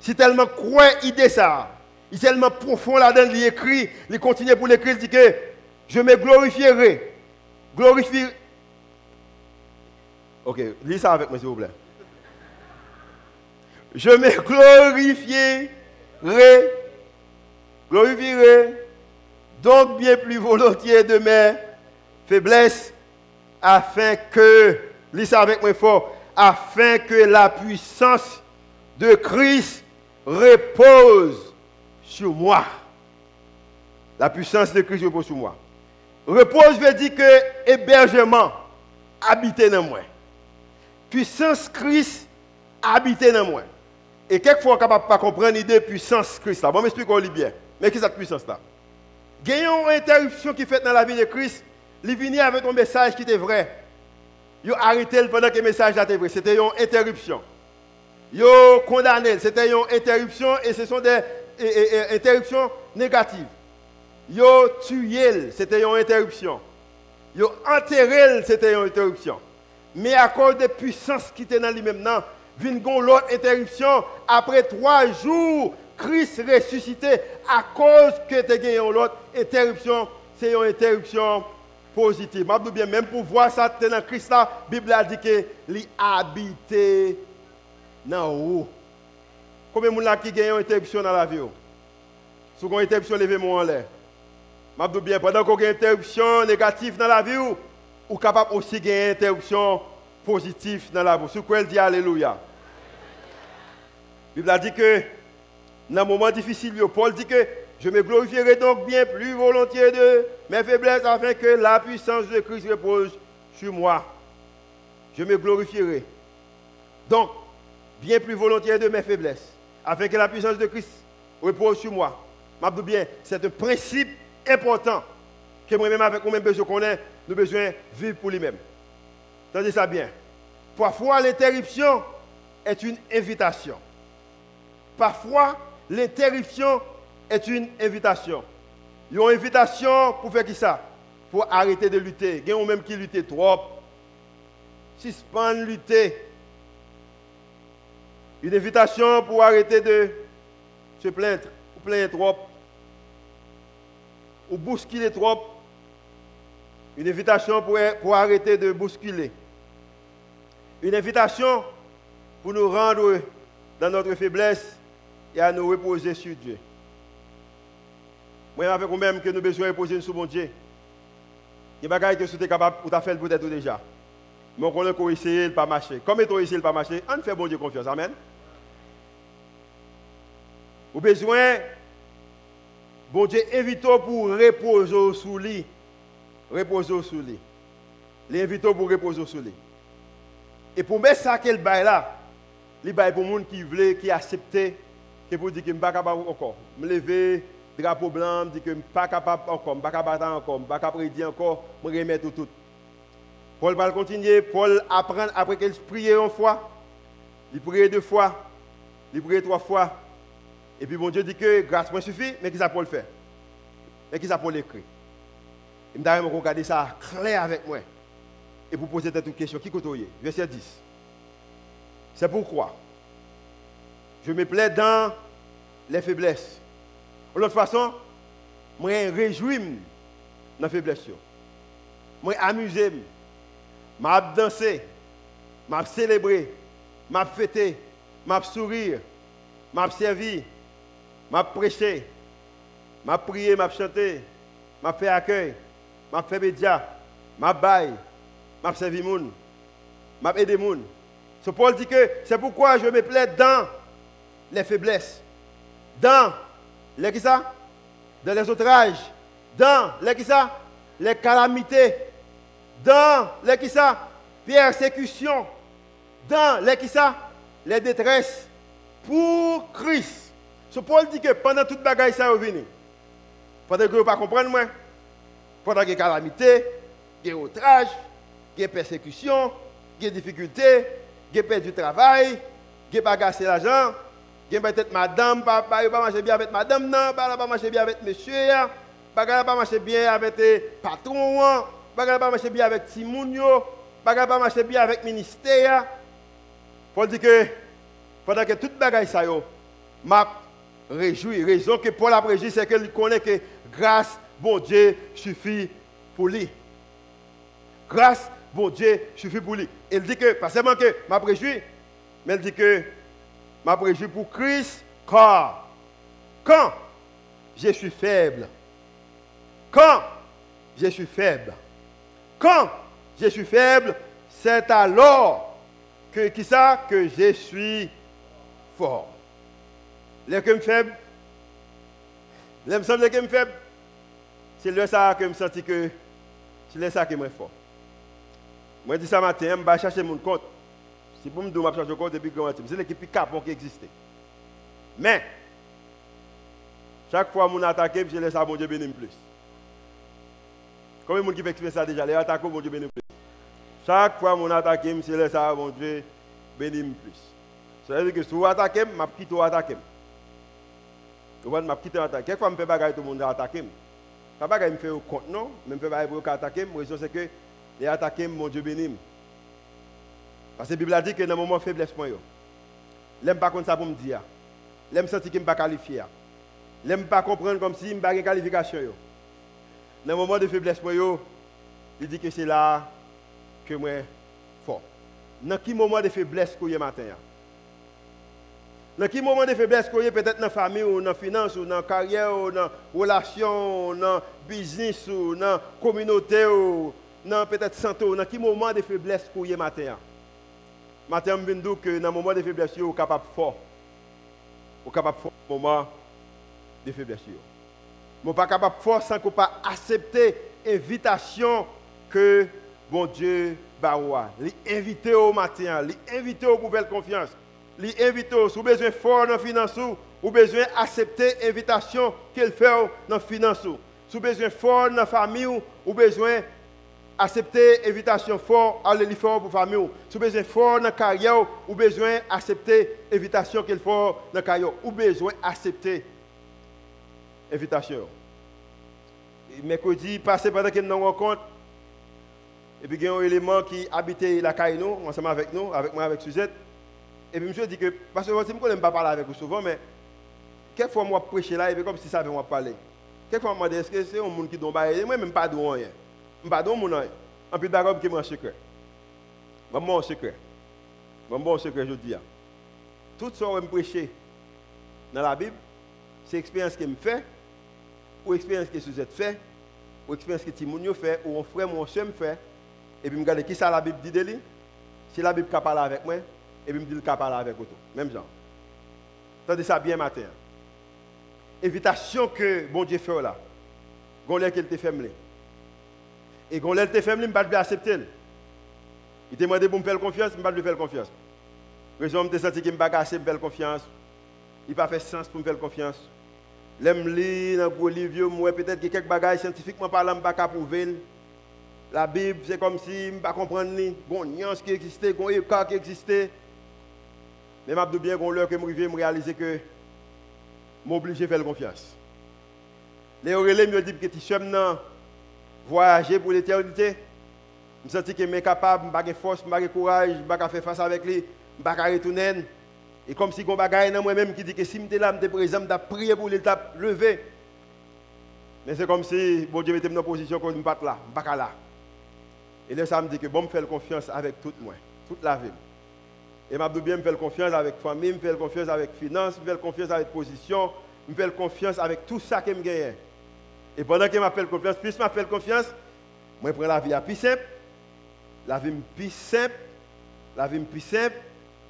si tellement croit idée ça, il est tellement profond là-dedans, il écrit, il continue pour l'écrire, il dit que je me glorifierai. Ok, lis ça avec moi s'il vous plaît. Je me glorifierai donc bien plus volontiers de mes faiblesses, afin que, lis ça avec moi fort, afin que la puissance de Christ repose sur moi. La puissance de Christ repose sur moi. Repose veut dire que hébergement habite dans moi. Puissance Christ habite dans moi. Et quelquefois, on n'est pas capable de comprendre l'idée de puissance Christ. Bon, m'explique bien. Mais qu'est-ce que cette puissance-là? Il y a une interruption qui est faite dans la vie de Christ. Il vient avec un message qui était vrai. Il a arrêté pendant que le message était vrai. C'était une interruption. Il a condamné. C'était une interruption et ce sont des interruptions négatives. Il a tué. C'était une interruption. Il a enterré. C'était une interruption. Mais à cause de puissance qui était dans lui-même, vient l'autre interruption. Après 3 jours, Christ ressuscité à cause que tu as gagné l'autre interruption. C'est une interruption positive. Je bien, même pour voir ça dans Christ, la Bible a dit qu'il habitait dans haut. Combien de gens qui gagnent une interruption dans la vie? Si vous avez une interruption, levez-moi en l'air. Je bien, pendant qu'on a une interruption négative dans la vie, ou capable aussi de gagner une interruption positive dans la vie. Sur quoi elle dit Alléluia. La Bible a dit que dans un moment difficile, Paul dit que je me glorifierai donc bien plus volontiers de mes faiblesses afin que la puissance de Christ repose sur moi. Je me glorifierai donc bien plus volontiers de mes faiblesses afin que la puissance de Christ repose sur moi. Je dis bien, c'est un principe important que moi-même avec moi-même besoin qu'on ait, nous besoin vivre pour lui-même. Entendez ça bien. Parfois, l'interruption est une invitation. Parfois, l'interruption est une invitation. Il y a une invitation pour faire qui ça? Pour arrêter de lutter. Il y a même qui lutte trop. Suspendre lutter. Une invitation pour arrêter de se plaindre. Ou plaindre trop. Ou bousculer trop. Une invitation pour arrêter de bousculer. Une invitation pour nous rendre dans notre faiblesse et à nous reposer sur Dieu. Moi, avec vous-même que nous avons besoin de reposer sur mon Dieu. Il y a des choses que vous êtes capable de faire peut-être déjà. Mais on connaît qu'on essaye de ne pas marcher. Comme on essaye de ne pas marcher, on fait bon Dieu confiance. Amen. Vous avez besoin, bon Dieu, invitons pour reposer sur lui. Reposer sur lui. L'invitons pour reposer sur lui. Et pour mettre ça qu'elle baille là, il baille pour les gens qui veulent, qui acceptent, qui pour dire que je ne suis pas capable encore. Je me lever, drapeau blanc, je dis que je ne suis pas capable encore, je ne suis pas capable encore, je ne suis pas capable de dire encore, je me remettre tout. Paul va continuer, Paul apprend après qu'il prie une fois, il prie 2 fois, il prie 3 fois. Et puis bon Dieu dit que grâce moi suffit, mais qu'est-ce que Paul fait? Mais qu'est-ce que Paul écrit? Il me dit regarder ça clair avec moi. Et pour poser cette question, qui côtoie? Verset 10. C'est pourquoi je me plais dans les faiblesses. De l'autre façon, je me réjouis dans les faiblesses. Je m'amuse, je danse, je célèbre, je fête, je sourire, je servir, je prêcher, je prier, je chanter, je faire accueil, je faire média, je baille. Je servi les gens, je aide les gens. So Paul dit que c'est pourquoi je me plais dans les faiblesses, dans les qui ça? Dans les outrages, dans les qui ça? Les calamités, dans les qui ça? Persécutions, dans les qui ça? Les détresses, pour Christ. So Paul dit que pendant toute bagaille ça est venu. Pendant que vous ne pas comprendre moi, pendant qu'il y a calamité, il y a outrage, il y a persécution, il y a difficulté, il y a perdu du travail, il y a pas gagné l'argent, il y a peut-être madame, pas marcher bien avec madame, non, pas marcher bien avec monsieur, pas marcher bien avec patron, pas marcher bien avec Timounio, pas marcher bien avec ministère. Paul dit que pendant que toute bagaille ça yo, m'a réjoui. Raison que Paul a réjoui, c'est qu'il connaît que grâce, bon Dieu, suffit pour lui. Grâce, bon Dieu, suffit pour lui. Il dit que, pas seulement que m'a réjoui, mais il dit que m'a réjoui pour Christ, car quand je suis faible, quand je suis faible, quand je suis faible, c'est alors que, qui ça, que je suis fort. Les que je suis faible, les me semble que je suis faible, c'est le ça que je me sens que c'est le ça que je suis fort. Moi, je dis ça matin, je vais chercher mon compte. Si vous me dites que je cherche le compte depuis grand matin, c'est l'équipe capon qui existe. Mais, chaque fois que je attaque, je laisse ça, bon Dieu bénisse plus. Combien de gens qui fait expliquer ça déjà? Les attaques, bon Dieu bénisse plus. Chaque fois que je attaque, je laisse ça, bon Dieu bénisse plus. Ça veut dire que si vous attaquez, je quitte l'attaque. Je quitte l'attaque. Quelquefois, je fais bagaille tout le monde attaquer. Ça ne me fait au compte, non? Je fais bagaille pour attaquer. La raison, c'est que les attaquer, mon Dieu bénisse. Parce que la Bible a dit que dans le moment de faiblesse, je n'aime pas comme ça pour me dire. Je me sens que je ne suis pas qualifié. Je n'aime pas comprendre comme si je n'ai pas de qualification. Dans le moment de faiblesse, il dit que c'est là que je suis fort. Dans quel moment de faiblesse que je suis matin? Dans quel moment de faiblesse que je suis peut-être dans la famille, ou dans la finance, ou dans la carrière, ou dans la relation, ou dans le business, ou dans la communauté, ou dans peut-être santé, dans quel moment de faiblesse que je suis matin? Matin, je dis que dans le moment de faiblesse, vous êtes capable de fort. Vous êtes capable de fort au moment de faiblesse. Vous n'êtes pas capable de fort sans que vous pas accepter l'invitation que bon Dieu baoua. L'inviter au matin, l'inviter au nouvelle confiance. L'inviter si vous avez besoin fort dans la finance, vous avez besoin d'accepter l'invitation qu'il fait dans la finance. Si vous avez besoin fort dans la famille, vous avez besoin accepter l'invitation fort, aller fort pour la famille. Si vous avez besoin fort dans la carrière, vous avez besoin d'accepter l'invitation qu'il fait dans la carrière. Vous avez besoin d'accepter l'invitation. Mercredi passé, pendant que nous rencontre, et puis il y a un élément qui habitait la carrière, ensemble avec nous, avec moi, avec Suzette. Et puis je me dis que, parce que je ne peux pas parler avec vous souvent, mais quelquefois moi prêcher là, et puis comme si ça avait moi parler. Quelquefois moi dis, est-ce que c'est un monde qui donne pas, moi même pas de rien. Je ne pas de rien. En plus d'accord qui est mon secret. Mon secret. Mon secret, je dis. Tout ce que je prêche dans la Bible, c'est l'expérience que je fais, ou l'expérience que Suzette fait, ou l'expérience que Timounio fait, ou mon frère, mon soeur me fait. Et puis je regarde qui ça la Bible dit de lui. Si la Bible parle avec moi, et puis je me dis qu'il parle avec vous. Même genre. Tendez ça bien matin. Invitation que bon Dieu fait là. Gonlè qu'il te fait. Et gonlè te fait, je ne vais pas accepter. Il te demandé pour me faire confiance, je ne vais pas lui faire confiance. Raison, je me senti que je ne vais pas assez me faire confiance. Il n'a pas fait sens pour me faire confiance. L'aime lire dans le livre, moi peut-être que quelques bagages scientifiquement parlant, je ne vais pas prouver. La Bible, c'est comme si je ne vais pas comprendre. Il y a une nuance qui existait, il y a un écart qui existait. Mais je bien qu'on l'heure que je réaliser que je suis obligé de faire confiance. Les Aurélien me dit que tu sommes voyager pour l'éternité. Je me sens que je suis capable, je n'ai pas de force, je n'ai pas de courage, je n'ai pas faire face avec lui, je n'ai pas de retourner. Et comme si je suis dans moi-même qui dit que si je suis là, je suis présent, je prier pour l'étape lever. Mais c'est comme si bon Dieu mettait dans une position que je ne suis pas là, je ne suis pas là. Et là, ça me dit que bon, je fais confiance avec tout moi, toute la vie. Et je bien me faire confiance avec famille, me faire confiance avec finance, me faire confiance avec position, me faire confiance avec tout ça que je gagne. Et pendant que je m'appelle confiance, plus je m'appelle confiance, moi je prends la vie plus simple, la vie plus simple, la vie plus simple,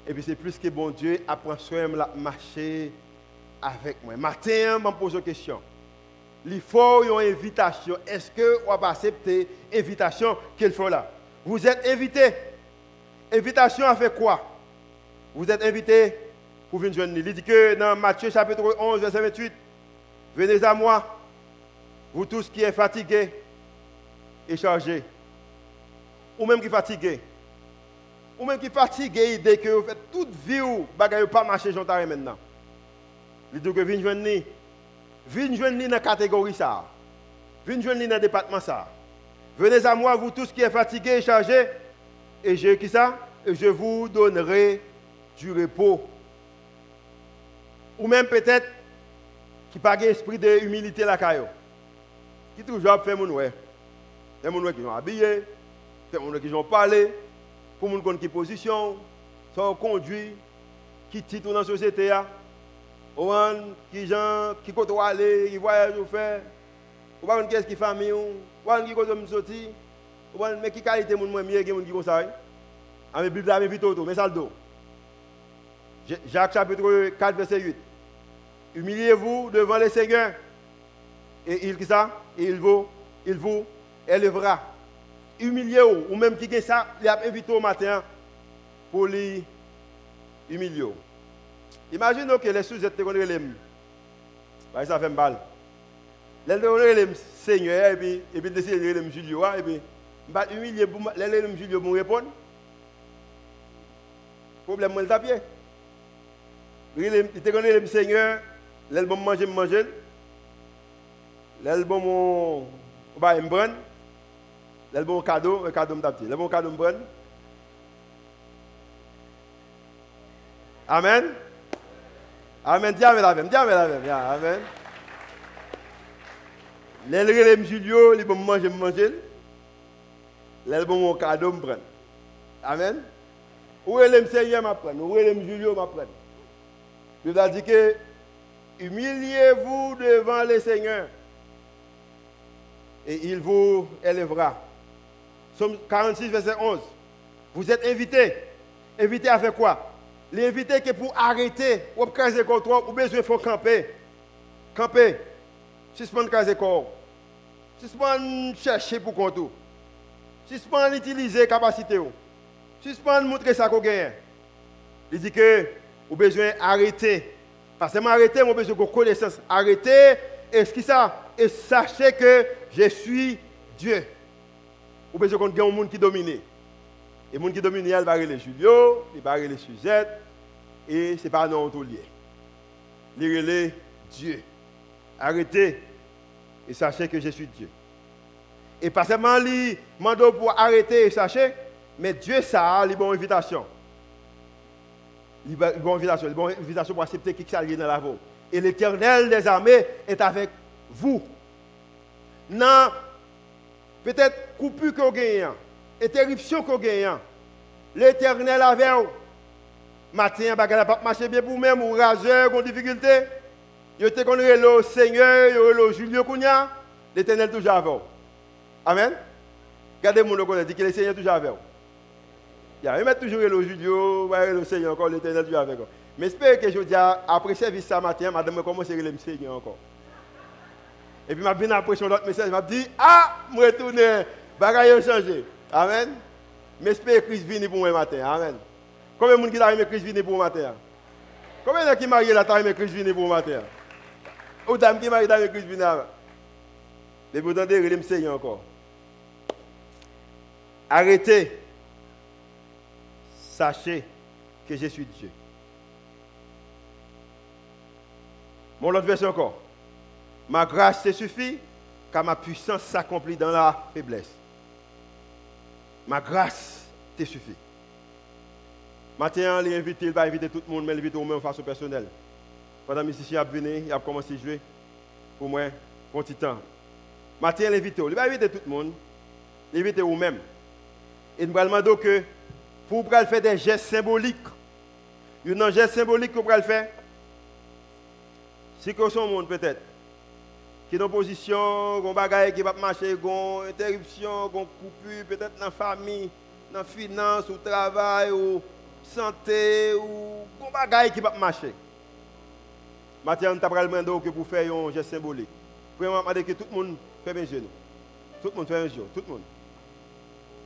et puis c'est plus que bon Dieu apprend soin de marcher avec moi. Matin, je me pose une question. Il faut une invitation. Est-ce que on va accepter l'invitation qu'il faut là? Vous êtes invité. Invitation à faire quoi? Vous êtes invité pour venir joindre. Il dit que dans Matthieu chapitre 11, verset 28, venez à moi, vous tous qui êtes fatigués et chargés. Ou même qui fatigués. Ou même qui fatigués dès que vous faites toute vie ou bagaille pas marcher j'entends maintenant. Il dit que venez joindre. Venez joindre dans la catégorie ça. Venez joindre dans le département ça. Venez à moi, vous tous qui êtes fatigués et chargés, et je vous donnerai du repos. Ou même peut-être qui n'a pas esprit d'humilité la caillou. Qui toujours fait mon ouais. Des gens qui sont habillés, des gens qui ont parlé, pour les gens qui position, sont conduits, qui titre dans la société, qui côtoient aller, qui voyagent ou faire, ou pas qu'est-ce qui famille, ou pas qui côtoient me sortir, ou pas mais qui qualité mon moi mieux que mon qui comme ça. La Bible a vite auto, mais ça le dos. Jacques chapitre 4 verset 8. Humiliez-vous devant le Seigneur et il vous élèvera. Humiliez-vous ou même qui est ça, il a invité au matin pour lui humilier. Imaginez que les sous-êtes te connaissent les ça fait mal. Les le Seigneur et puis décider de Julio et puis va humilier les Julio pour répondre. Problème moi le tapier. Il te connaît le Seigneur, les bon manger les bon ba me prendre. Les bon cadeau, un cadeau me taper. Les bon cadeau me prendre. Amen. Amen. Dis amen. Amen. Les relève Julio, les bon manger. Les bon cadeau me prendre. Amen. Où est le Seigneur m'apprendre? Où est le Julio m'apprendre? Il a dit que humiliez-vous devant le Seigneur et il vous élèvera. Somme 46, verset 11. Vous êtes invités. Invités à faire quoi? L'invité que pour arrêter, ou caser contre toi, ou besoin de faire camper. Camper. Suspendre caser corps. Suspendre chercher pour compte. Suspendre utiliser capacité. Suspendre montrer ça qu'on gagne. Il dit que vous avez besoin d'arrêter. Parce que m'arrêter, vous avez besoin de connaissance. Arrêtez, et ce qui ça? Et sachez que je suis Dieu. Vous avez besoin de un monde qui domine. Et le monde qui domine, il va aller les Julio, il va aller les Suzette, et ce n'est pas non tout lié. Il relève Dieu. Arrêtez, et sachez que je suis Dieu. Et pas seulement il demande pour arrêter et sachez, mais Dieu, ça a une bonne invitation. Une bonne invitation pour accepter qui s'allie dans la vie. Et l'Éternel des armées est avec vous. Non, peut-être coupure que vous gagnez, interruption que vous gagnez, l'Éternel avec vous. Matin, il n'a pas marché bien pour vous-même, ou raseur, ou difficulté. Vous êtes le Seigneur, le Julio Kounia, l'Éternel toujours avec vous. Amen. Regardez mon qui dit que le Seigneur toujours avec vous. Il met toujours le Julio, le Seigneur encore, l'Éternel toujours avec vous. Mais j'espère que je dis, après service ce matin, madame commence à le Seigneur encore. Et puis, je bien après son autre message, je dis, je retourne, bagaille a changé. Amen. Mais j'espère que Christ vienne pour moi matin. Amen. Combien de monde qui a aimé Christ vienne pour moi matin? Combien de gens qui marient là, qui aimé Christ vienne pour moi matin? Ou dame qui marient avec Christ vienne. Mais vous entendez, le Seigneur encore. Arrêtez. Sachez que je suis Dieu. Mon autre verset encore. Ma grâce te suffit, car ma puissance s'accomplit dans la faiblesse. Ma grâce te suffit. Maintenant, il va inviter tout le monde, mais il invite au même façon personnelle. Pendant que musicien a venu, il a commencé à jouer pour moi, pour un petit temps. Maintenant, il va inviter tout le monde, il va inviter vous-même. Et nous allons demander que pour faire des gestes symboliques, il y a un geste symbolique que vous pouvez faire. Si que son monde peut-être, qui est en position, qui bagaille qui va marcher, qui a interruption, qui coupure, peut-être dans la famille, dans la finance, ou travail, ou santé, ou qui bagaille qui va marcher. Maintenant, nous allons demander que pour faire un geste symbolique. Premièrement, demander que tout le monde fait mes yeux. Tout le monde fait mes yeux. Tout le monde.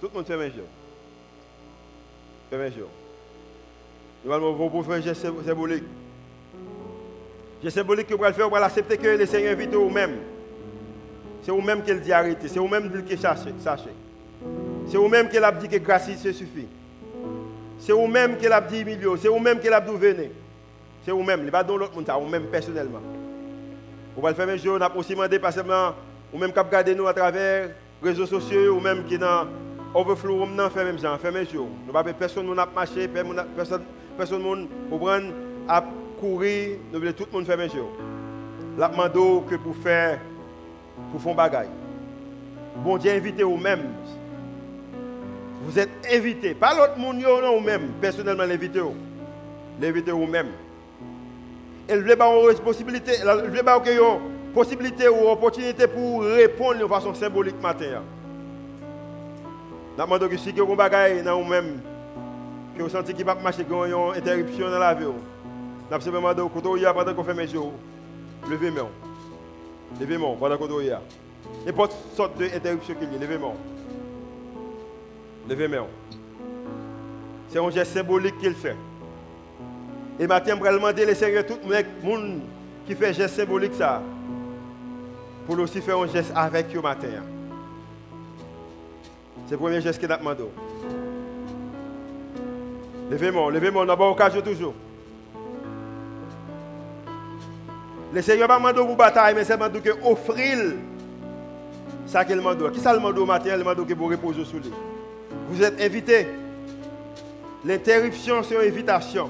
Tout le monde fait mes yeux. Fait mes yeux. Nous allons vous faire un geste symbolique. Geste symbolique que vous allez faire, vous allez accepter que le Seigneur invite vous-même. C'est vous-même qui dit arrêter, c'est vous-même qui cherchez. C'est vous-même qui a dit que grâce se suffit. C'est vous-même qui a dit milieu, c'est vous-même qui a dit venez. C'est vous-même, il n'y a pas d'autre monde, c'est vous-même personnellement. Vous allez faire un jour, on a aussi demandé pas seulement vous-même qui regardez nous à travers les réseaux sociaux, ou même qui dans Overflow, on fait même genre, fait même jour. Nous pas personne n'a marché, personne n'a courir, nous voulons tout le monde faire même jour. La demande que pour faire bagaille. Bon Dieu invité vous-même. Vous êtes invité, pas l'autre monde non vous-même, personnellement l'invité vous. L'invité vous-même. Elle veut pas une possibilité, elle veut pas une possibilité ou opportunité pour répondre de façon symbolique matin. Nous demandons que si vous avez un bagage dans vous-même, que vous sentez qu'il va marcher, qu'il y a une interruption dans la vie, nous simplement demandé que pendant qu'on fait mes jours, levez-moi. Levez-moi pendant qu'on y a. N'importe sorte d'interruption qu'il y a, levez-moi. Levez-moi. C'est un geste symbolique qu'il fait. Et maintenant, je vais demander le Seigneur, tout le monde qui fait un geste symbolique, ça, pour aussi faire un geste avec vous matin. C'est le premier geste qu'il a demandé. Levez-moi, levez-moi, on n'a pas occasion toujours. Le Seigneur n'a pas demandé pour bataille, mais c'est demandé que offrir ça qu'il demande. Qui ça le demande au matin? Il demande que vous reposez sur lui. Vous êtes invités. L'interruption, c'est une invitation.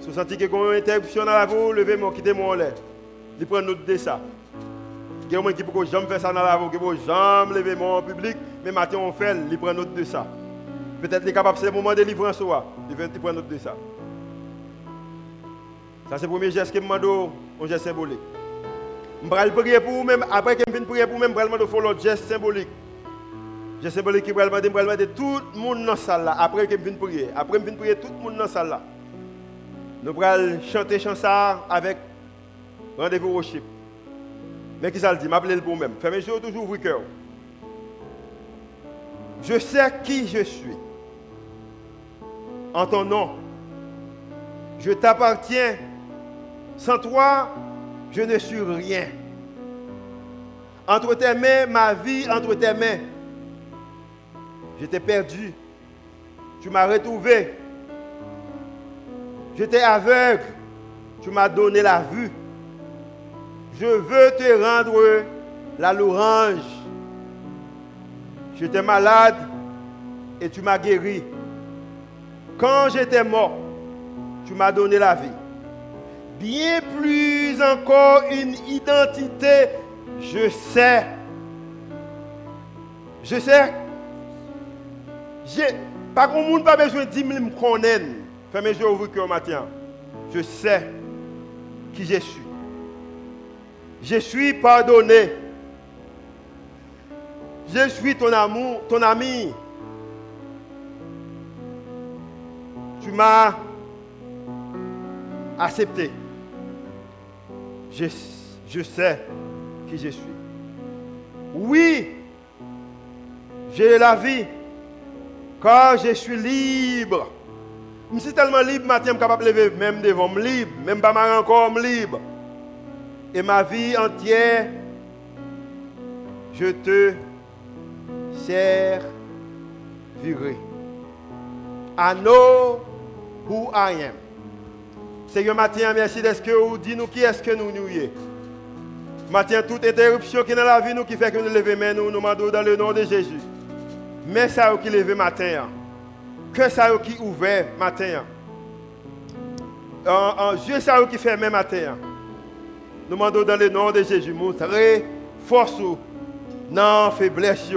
Si vous sentez qu'il y a une interruption dans la vie, levez-moi, quittez-moi en l'air. Il prend note de ça. Il y a des gens qui ne jamais faire ça dans la vie, qui ne jamais lever moi en public, mais matin on fait, il prend note de ça. Peut-être qu'il est capable, c'est le moment de délivrance, il prend note de ça. Ça c'est le premier geste que je demande, un geste symbolique. Je vais prier pour vous-même, après que je vienne prier pour vous-même, je vais demander l'autre geste symbolique. Geste symbolique qui va demander tout le monde dans la salle là, après que je vienne prier. Après que je vienne prier, tout le monde dans la salle là. Nous allons chanter ça avec rendez-vous worship. Mais qui ça le dit? M'appeler pour moi-même. Fais mes yeux toujours ouvrir cœur. Je sais qui je suis. En ton nom. Je t'appartiens. Sans toi, je ne suis rien. Entre tes mains, ma vie entre tes mains. J'étais perdu. Tu m'as retrouvé. J'étais aveugle. Tu m'as donné la vue. Je veux te rendre la louange. J'étais malade et tu m'as guéri. Quand j'étais mort, tu m'as donné la vie. Bien plus encore une identité, je sais. Je sais. Pas qu'on monde pas besoin de dire que je me connais. Fais mes yeux ouverts au matin. Je sais qui je suis. Je suis pardonné. Je suis ton amour, ton ami. Tu m'as accepté. Je sais qui je suis. Oui, j'ai la vie, car je suis libre. Je suis tellement libre, matin, je suis capable de lever même devant, je suis libre, même pas mal encore, je suis libre. Et ma vie entière, je te servirai. I know who I am. Seigneur, matin, merci de ce que vous dites nous qui est-ce que nous sommes. Matin, toute interruption qui est dans la vie, nous qui fait que nous levons main, nous demandons dans le nom de Jésus. Mais ça qui lève matin. Que ça qui ouvert matin. Dieu ça qui ferme matin. Nous demandons dans le nom de Jésus, montrer force non faiblesse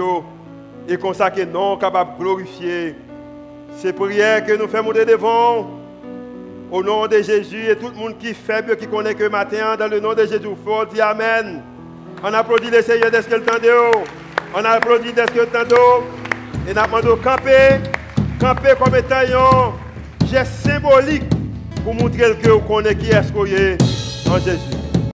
et comme ça que non capable de glorifier. C'est prière que nous faisons devant au nom de Jésus et tout le monde qui est faible, qui connaît que matin dans le nom de Jésus, faut dire Amen. On applaudit le Seigneur dès qu'il tend d'eau. On applaudit dès qu'il tend d'eau. Et nous demandons camper comme étant un geste symbolique pour montrer que vous connaissez qui est-ce qu'on est en Jésus.